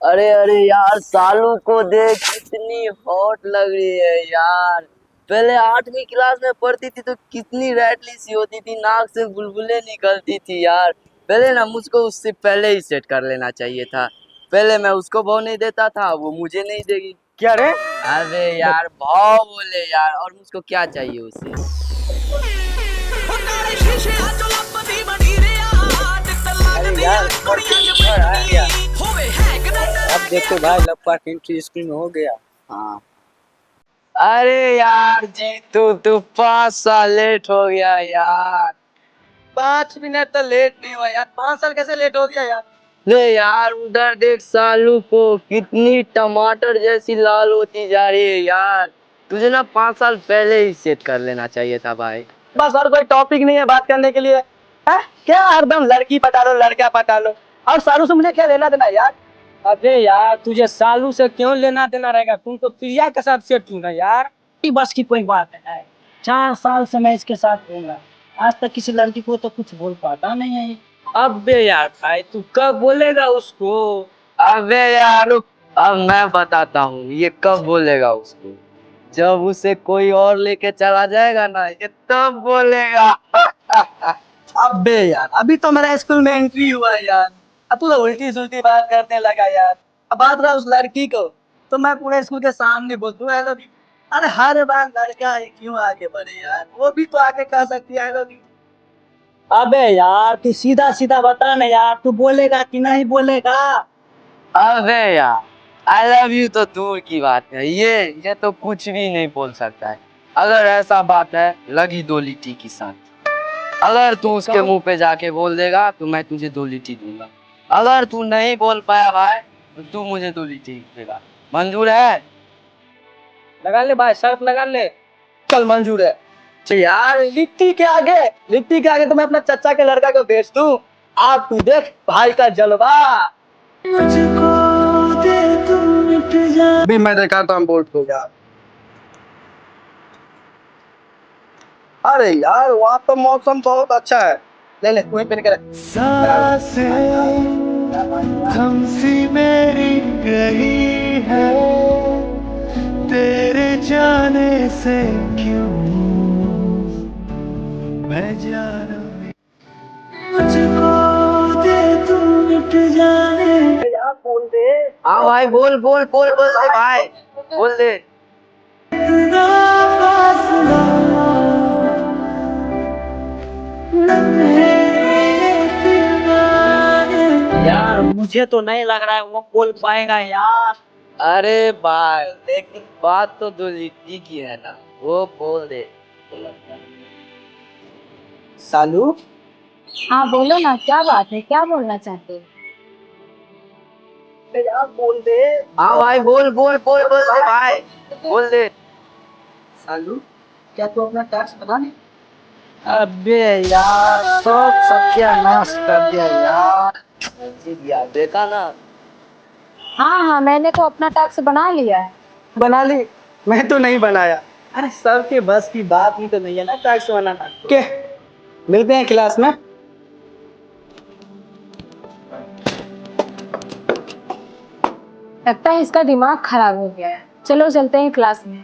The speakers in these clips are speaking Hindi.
अरे अरे यार, सालू को देख कितनी हॉट लग रही है यार। पहले 8वीं क्लास में पढ़ती थी तो कितनी रैटली सी होती थी, नाक से बुलबुलें निकलती थी यार। पहले ना मुझको उससे पहले ही सेट कर लेना चाहिए था। पहले मैं उसको भाव नहीं देता था, वो मुझे नहीं देगी। क्या रे? अरे यार, भाव बोले यार, और मुझको क्या चाहिए उससे। अरे यार, घर आ गया। अब देखो भाई, लपका की एंट्री स्क्रीन हो गया। हाँ। अरे यार जीतू, तू 5 साल लेट हो गया यार। 5 मिनट तो लेट नहीं हुआ यार, 5 साल कैसे लेट हो गया यार? ले यार, उधर देख सालू को, कितनी टमाटर जैसी लाल होती जा रही है यार। तुझे ना 5 साल पहले ही सेट कर लेना चाहिए था भाई। बस और कोई टॉपिक नहीं है बात करने के लिए? है क्या हरदम लड़की पटा लो, लड़का पटा लो। और सारू से मुझे क्या लेना देना यार? अबे यार, तुझे सालू से क्यों लेना देना रहेगा? तुम तो प्रिया के साथ सेट हूँ ना यार। ये बस की कोई बात है? 4 साल से मैं इसके साथ हूँ, आज तक किसी लड़की को तो कुछ बोल पाता नहीं है ये। अबे यार भाई, तू कब बोलेगा उसको? अबे यार रुक, अब मैं बताता हूँ ये कब बोलेगा उसको। जब उसे कोई और लेके चला जाएगा ना, ये तब बोलेगा। अबे यार, अभी तो मेरा स्कूल में एंट्री हुआ है यार। अब तू तो उल्टी सुल्टी बात करने लगा यार। अब बात रहा उस लड़की को, तो मैं पूरे स्कूल के सामने बोल दूं आई लव यू। अरे हर बार लड़का है, क्यों आगे बढ़े यार? वो भी तो आगे कह सकती है आई लव यू। अबे यार, तू सीधा सीधा बता ना यार, तू बोलेगा कि नहीं बोलेगा? अबे यार, आई लव यू तो दूर की बात है, ये तो कुछ भी नहीं बोल सकता है। अगर ऐसा बात है, लगी दो लिट्टी की साथ। अगर तू उसके मुंह पे जाके बोल देगा तो मैं तुझे 2 लिट्टी दूंगा। अगर तू नहीं बोल पाया भाई, तो तू मुझे 2 लिट्टी देगा। मंजूर है? लगा ले भाई, शर्त लगा ले। चल मंजूर है। तो यार, लिट्टी के आगे तो मैं अपना चचा के लड़का को भेज दूं। आप तू देख भाई का जलवा। मुझको दे तू मिट जा। अभी मैं देखा तो हम बोर्ड को यार। अरे यार, वहाँ तो मौसम बहुत अच्छा है। ले ले, तुम्हें पहन के रख। सांसें थमसी मेरी रही है, तेरे जाने से क्यों मैं जाना। मुझको दे तू मिट जाने। यार बोल दे। हाँ भाई, बोल बोल बोल बोल दे भाई, बोल दे। इतना फासला यार, मुझे तो नहीं लग रहा है वो बोल पाएगा यार। अरे भाई, लेकिन बात तो 2 लिट्टी की है ना, वो बोल दे। सालू। हाँ बोलो ना, क्या बात है, क्या बोलना चाहते हो? यार बोल दे। हाँ भाई, बोल बोल बोल बोल दे भाई, बोल दे। सालू, क्या तू अपना टैक्स बना ले? अबे यार, सब सत्यानाश कर दिया यार। यार देखा ना। हाँ हाँ, मैंने तो अपना टैक्स बना लिया है। बना ली? मैं तो नहीं बनाया। अरे सबके बस की बात ही तो नहीं है ना टैक्स बनाना के। मिलते हैं क्लास में। लगता है इसका दिमाग खराब हो गया है। चलो चलते हैं क्लास में।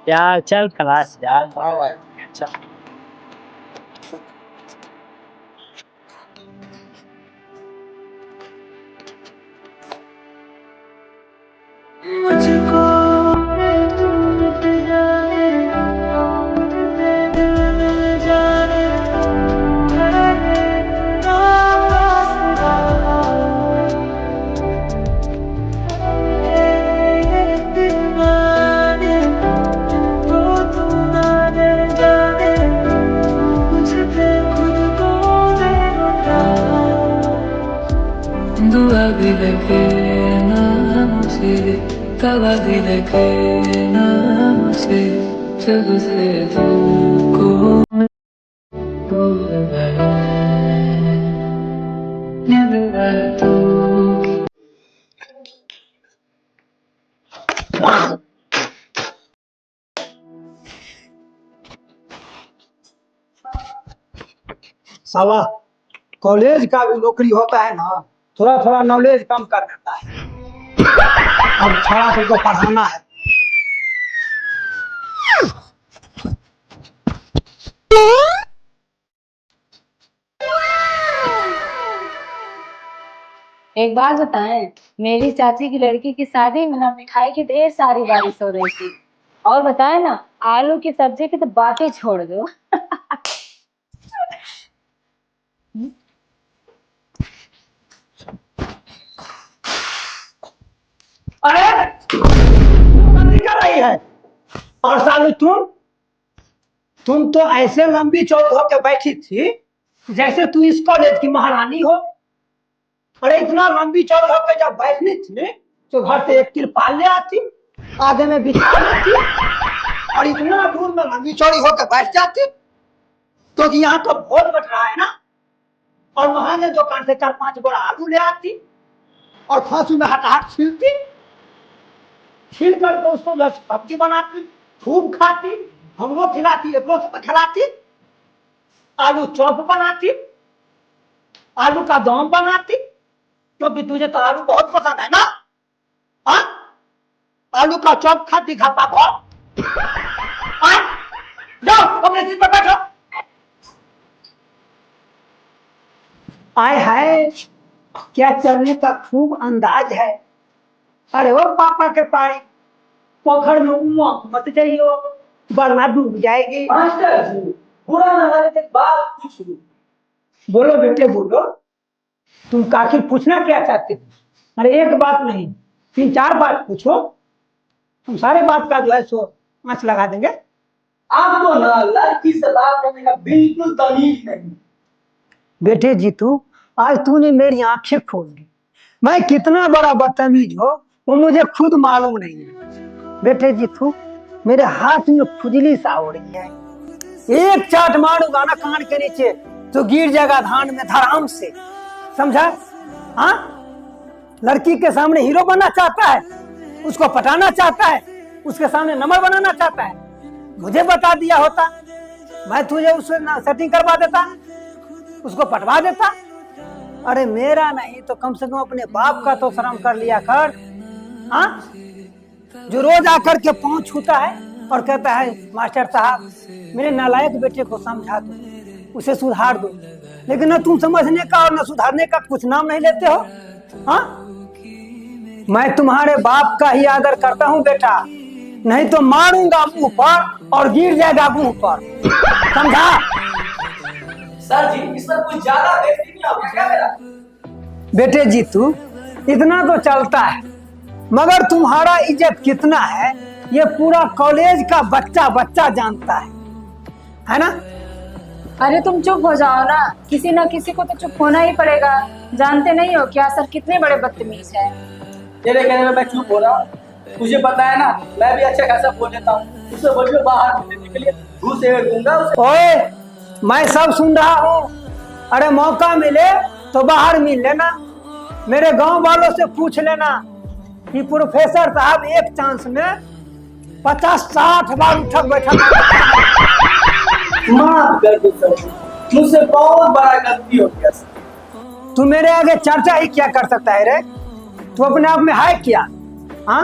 यार चल क्लास यार। हाँ भाई, चल। मुझको दुआ भी लगे ना मुझे, दवा भी लगे ना मुझे, जब से तुमको भूल गए, नींद आए तो साला कॉलेज का भी नौकरी होता है ना, थोड़ा थोड़ा नॉलेज कम कर देता है। अब थोड़ा सा को पढ़ाना है। एक बात बताएं, मेरी चाची की लड़की की शादी में ना मिठाई की ढेर सारी बारिश हो रही थी। और बताएं ना, आलू की सब्जी की तो बातें छोड़ दो। अरे गलती कर रही है। और सालू तुम तो ऐसे लंबी चौक होकर बैठी थी जैसे तू इस कॉलेज की महारानी हो। अरे इतना लंबी चौक होकर जब बैठनी थी तो घर से एक तिरपाल ले आती, आगे में बिछा लेती, और इतना दूर में लंबी चौड़ी होकर बैठ जाती। तो यहाँ तो भोज बट रहा है ना, और वहां से दुकान से 4-5 बोरा आलू ले आती और फांसू में हटाहट छीलती, छील करके उसको सब्जी बनाती, खूब खाती, हमको खिलाती, एक लोग खिलाती। आलू चॉप बनाती, आलू का दम बनाती, क्योंकि तुझे तो आलू बहुत पसंद है ना। हाँ, आलू का चॉप खाती खाता को। जाओ अपने सीट पर बैठो। आए हाय, क्या चलने का खूब अंदाज है। अरे वो पापा के पानी पोखर में मत जाइयो, वरना डूब जाएगी। मास्टर जी, बुरा ना लगे तो बात पूछ लो। बोलो बेटे बोलो, तुम काकी पूछना क्या चाहते हो? अरे एक बात नहीं, 3-4 बात पूछो, हम सारे बात का जो है सो आंच लगा देंगे। आपको ना लड़की से बात करने का बिल्कुल तमीज नहीं। बेटे जीतू, आज तूने मेरी आंखें खोल दी। मैं कितना बड़ा बदतमीज हो वो मुझे खुद मालूम नहीं है। बेटे जीतू, मेरे हाथ में खुजली सा हो रही है। एक चाट मारूंगा ना कान के नीचे तो गिर जाएगा धान में धड़ाम से, समझा? हाँ, लड़की के सामने हीरो बनना चाहता है, उसको पटाना चाहता है, उसके सामने नंबर बनाना चाहता है। मुझे बता दिया होता, मैं तुझे उससे सेटिंग करवा देता, उसको पटवा देता। अरे मेरा नहीं तो कम से कम अपने बाप का तो शर्म कर लिया कर। हाँ, जो रोज आकर के पाँव छूता है और कहता है मास्टर साहब मेरे नालायक बेटे को समझा दो, उसे सुधार दो, लेकिन न तुम समझने का और न सुधारने का कुछ नाम नहीं लेते हो। हाँ, मैं तुम्हारे बाप का ही आदर करता हूँ बेटा, नहीं तो मारूंगा मुंह पर और गिर जाएगा मुंह पर, समझा? सर जी, इसमें कुछ ज्यादा बेइज्जती नहीं होगी क्या मेरा? बेटे जीतू, इतना तो चलता है, मगर तुम्हारा इज्जत कितना है ये पूरा कॉलेज का बच्चा बच्चा जानता है ना? अरे तुम चुप हो जाओ ना, किसी ना किसी को तो चुप होना ही पड़ेगा। जानते नहीं हो क्या सर कितने बड़े बदतमीज है। तेरे कहने में मैं चुप हो रहा हूँ, तुझे पता है ना मैं भी अच्छा खासा बोल लेता हूँ। उसे बोलिए बाहर निकलने के लिए, घूस एड़ दूंगा उसे। ओए, मैं सब सुन रहा हूँ। अरे मौका मिले तो बाहर मिल लेना, मेरे गांव वालों से पूछ लेना कि प्रोफेसर साहब एक चांस में 50-60 बार उठक बैठक। माफ कर दो सर, मुझसे बहुत बड़ा गलती हो गया सर। तू मेरे आगे चर्चा ही क्या कर सकता है रे? तू अपने आप में है क्या? हाँ,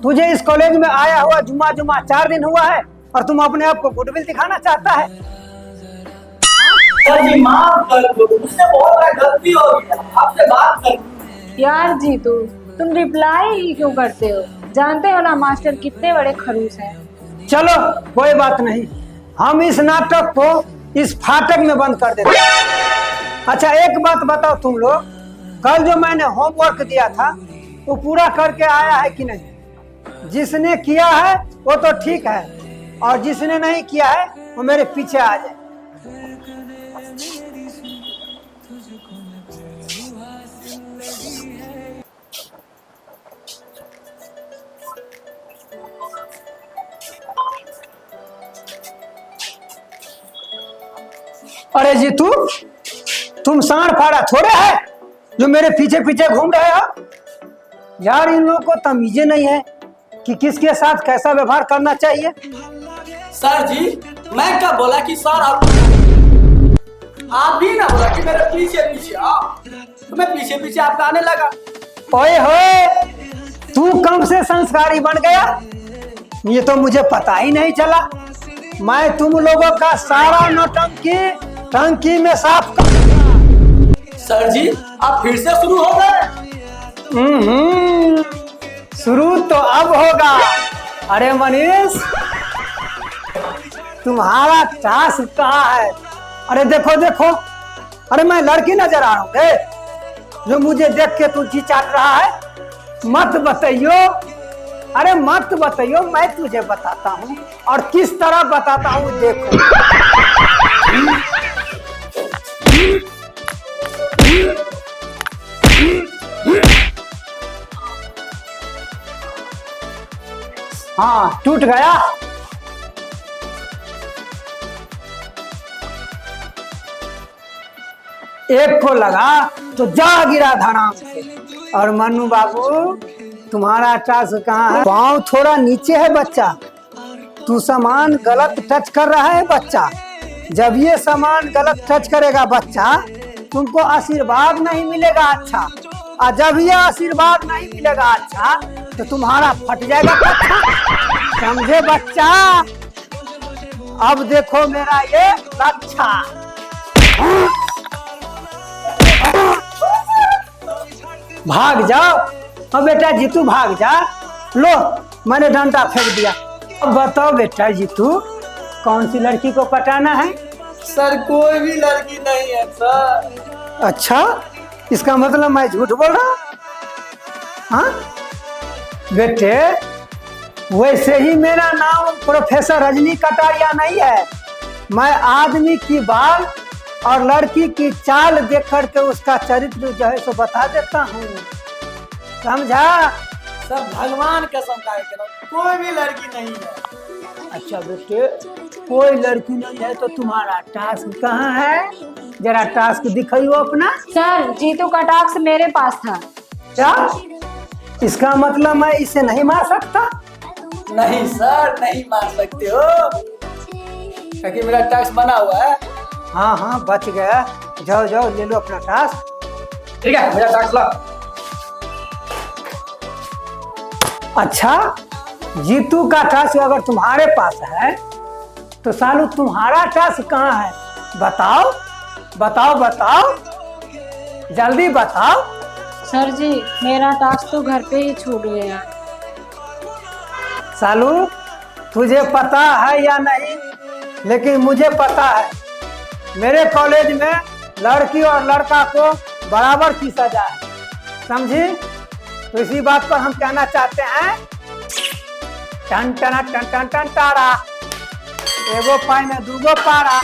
तुझे इस कॉलेज में आया हुआ जुमा 4 दिन हुआ है और तुम अपने आप को गुडविल दिखाना चाहता है? सर जी माफ कर दो, मुझसे बहुत बड़ा गलती हो गया, आपसे बात कर। यार जीतू, तुम रिप्लाई ही क्यों करते हो? जानते हो ना मास्टर कितने बड़े खड़ूस हैं। चलो कोई बात नहीं, हम इस नाटक को इस फाटक में बंद कर देते हैं। अच्छा एक बात बताओ तुम लोग, कल जो मैंने होमवर्क दिया था वो पूरा करके आया है कि नहीं? जिसने किया है वो तो ठीक है, और जिसने नहीं किया है वो मेरे पीछे आ जाए। अरे जीतू, तुम सांड फाड़ा थोड़े है जो मेरे पीछे पीछे घूम रहे हो? यार इन लोगों को तमीजे नहीं है कि किसके साथ कैसा व्यवहार करना चाहिए। सर जी, मैं क्या बोला कि सर आप भी ना बोला कि मेरे पीछे पीछे आओ, तो मैं पीछे पीछे आपका आने लगा। ओए होए, तू कब से संस्कारी बन गया? ये तो मुझे पता ही नहीं चला। मैं तुम लोगों का सारा नौटंकी टंकी में साफ कर। सर जी आप फिर से शुरू हो गए। शुरू तो अब होगा। अरे मनीष, तुम्हारा टास्क कहाँ है? अरे देखो देखो, अरे मैं लड़की नजर आ रहा हूँ जो मुझे देख के तू जी चाट रहा है? मत बताइयो, अरे मत बताइयो, मैं तुझे बताता हूँ और किस तरह बताता हूँ देखो। हाँ टूट गया। एक को लगा तो जा गिरा धड़ाम से। और मन्नू बाबू, तुम्हारा टास्क कहाँ है? पाँव थोड़ा नीचे है बच्चा, तू सामान गलत टच कर रहा है बच्चा। जब ये सामान गलत टच करेगा बच्चा, तुमको आशीर्वाद नहीं मिलेगा अच्छा, और जब ये आशीर्वाद नहीं मिलेगा अच्छा तो तुम्हारा फट जाएगा बच्चा। समझे बच्चा? अब देखो मेरा ये लच्छा। भाग जाओ। अब बेटा जीतू भाग जा। लो मैंने डंडा फेंक दिया। अब बताओ बेटा जीतू, कौन सी लड़की को पटाना है? सर कोई भी लड़की नहीं है सर। अच्छा, इसका मतलब मैं झूठ बोल रहा हूँ? हाँ बेटे, वैसे ही मेरा नाम प्रोफेसर रजनी कटारिया नहीं है। मैं आदमी की बाल और लड़की की चाल देख करके उसका चरित्र जो है सो बता देता हूँ। समझा? सब भगवान कसम खा के कोई भी लड़की नहीं है। अच्छा बेटे, कोई लड़की नहीं है तो तुम्हारा टास्क कहाँ है? जरा टास्क दिखाइयो अपना। सर जीतू का टास्क मेरे पास था। क्या? इसका मतलब मैं इसे नहीं मार सकता? नहीं सर, नहीं मान सकते हो, क्योंकि मेरा टैक्स बना हुआ है। हाँ हाँ बच गया। जाओ जाओ ले लो अपना टास्क। ठीक है, मेरा टैक्स ला। अच्छा, जीतू का टास्क अगर तुम्हारे पास है तो सालू तुम्हारा टास्क कहाँ है? बताओ बताओ बताओ, जल्दी बताओ। सर जी मेरा टास्क तो घर पे ही छूट गया। सालू तुझे पता है या नहीं, लेकिन मुझे पता है। मेरे कॉलेज में लड़की और लड़का को बराबर की सजा है, समझी? तो इसी बात पर हम कहना चाहते हैं, टन टन टन टन टन तारा, एगो पाई में दूगो पारा।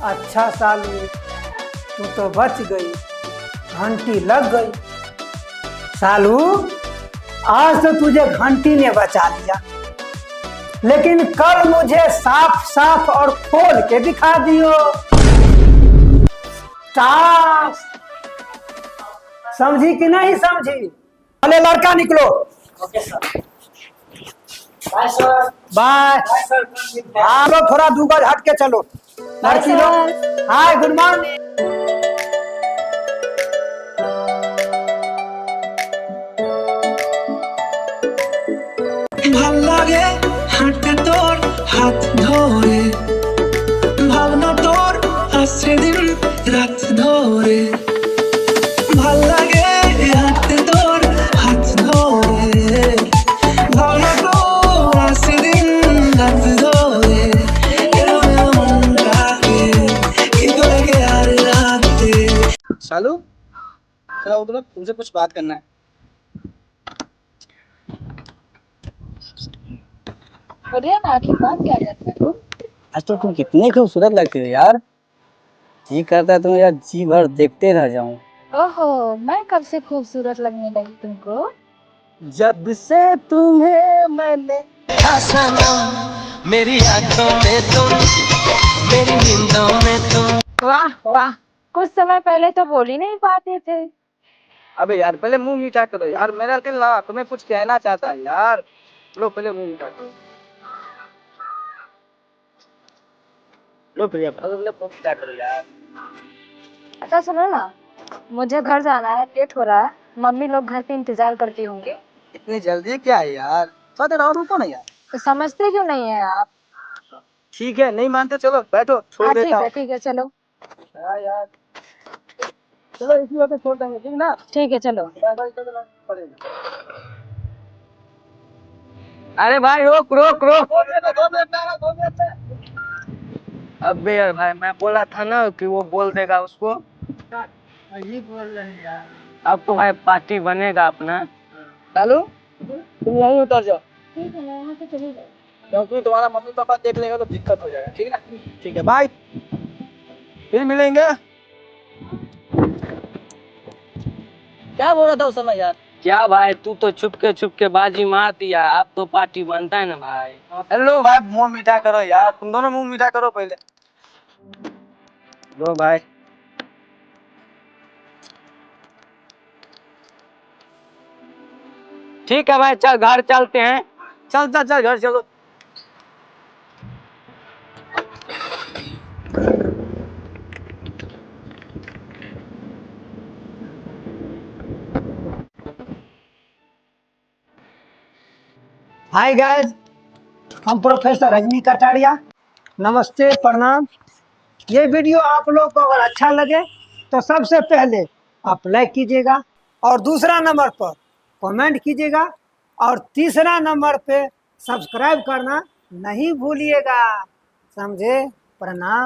अच्छा सालू, तू तो बच गई, घंटी लग गई। सालू आज तो तुझे घंटी ने बचा लिया, लेकिन कल मुझे साफ साफ और खोल के दिखा दियो। टास्क समझी कि नहीं समझी? अरे लड़का निकलो। Okay sir. Bye sir. Bye. Bye sir. हाँ लो, थोड़ा 2 गज हट के चलो। लड़की लोग हाय, गुड मॉर्निंग। ভাল লাগে হাঁটতে তোর হাত ধরে, ভাবনা তোর আসছে দিন রাত ধরে। ভাল লাগে হাঁটতে তোর হাত ধরে, ভাবনা তোর আসছে দিন রাত ধরে। এরকম মনটাকে কি করে কে আর রাতে। सालू चलो उधर, तुमसे कुछ बात करना है। बढ़िया ना, आपकी बात क्या करते हो? आज तो तुम कितनी खूबसूरत लगती हो यार, जी करता है तुम यार जी भर देखते रह जाऊं। ओहो, मैं कब से खूबसूरत लगने लगी तुमको? जब से तुम्हें मैंने मेरी आंखों में तुम, मेरी नींदों में तुम। वाह वाह, कुछ समय पहले तो बोल ही नहीं पाते थे। अबे यार पहले मुंह मीठा करो यार, मेरा दिल ना तुम्हें कुछ कहना चाहता है यार। लो पहले मुंह मीठा करो। लो प्रिया क्या करो यार। अच्छा सुनो ना, मुझे घर जाना है, लेट हो रहा है। मम्मी लोग घर पे इंतजार करती होंगी। इतनी जल्दी क्या है यार, थोड़ा देर और रुको ना यार। तो समझते क्यों नहीं है आप? ठीक है, नहीं मानते चलो बैठो, छोड़ हाँ देता हूँ। ठीक है चलो। हाँ यार, चलो इसी वक्त छोड़ देंगे, ठीक ना। ठीक है चलो। बाय बाय चलो पड़ेगा। अरे भाई रोक रोक रोक, 2 मिनट में आ रहा, 2 मिनट में। अबे यार भाई, मैं बोला था ना कि वो बोल देगा उसको। वही बोल रहे हैं यार। अब तो भाई पार्टी बनेगा अपना। चलो तुम यहीं उतर जाओ, ठीक है, मैं यहाँ से चली जाऊँ। क्योंकि तुम्हारा मम्मी पापा देख लेगा तो दिक्कत हो जाएगा, ठीक है। ठीक है बाय, फिर मिलेंगे। क्या बोल रहा था उस समय यार? क्या भाई, तू तो छुप के बाजी मार दिया, अब तो पार्टी बनता है ना भाई। हेलो भाई, मुंह मीठा करो यार, तुम दोनों मुंह मीठा करो पहले। लो भाई। ठीक है भाई, चल घर चलते हैं। चल चल चल घर चलो। हाय गाइस, हम प्रोफेसर रजनी कटारिया। नमस्ते, प्रणाम। ये वीडियो आप लोग को अगर अच्छा लगे तो सबसे पहले आप लाइक कीजिएगा, और दूसरा नंबर पर कमेंट कीजिएगा, और तीसरा नंबर पे सब्सक्राइब करना नहीं भूलिएगा। समझे? प्रणाम।